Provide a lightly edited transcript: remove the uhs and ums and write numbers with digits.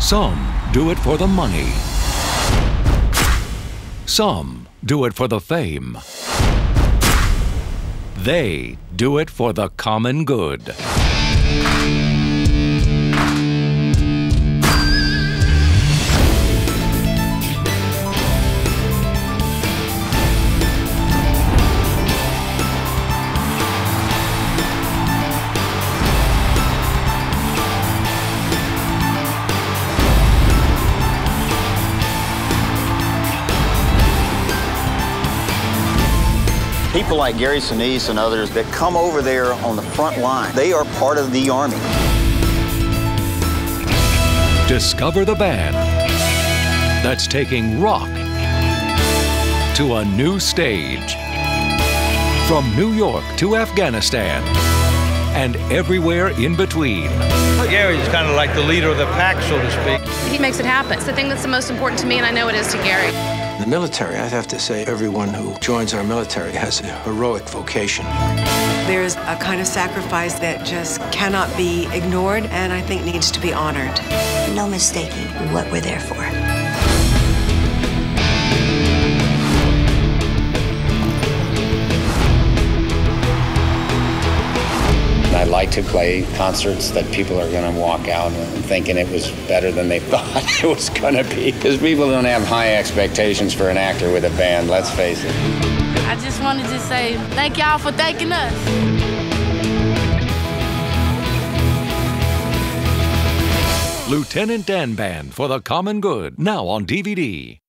Some do it for the money. Some do it for the fame. They do it for the common good. People like Gary Sinise and others that come over there on the front line, they are part of the Army. Discover the band that's taking rock to a new stage. From New York to Afghanistan and everywhere in between. Gary's kind of like the leader of the pack, so to speak. He makes it happen. It's the thing that's the most important to me, and I know it is to Gary. The military, I have to say, everyone who joins our military has a heroic vocation. There's a kind of sacrifice that just cannot be ignored and I think needs to be honored. No mistaking what we're there for. I like to play concerts that people are going to walk out thinking it was better than they thought it was going to be. Because people don't have high expectations for an actor with a band, let's face it. I just wanted to say thank y'all for thanking us. Lieutenant Dan Band for the Common Good, now on DVD.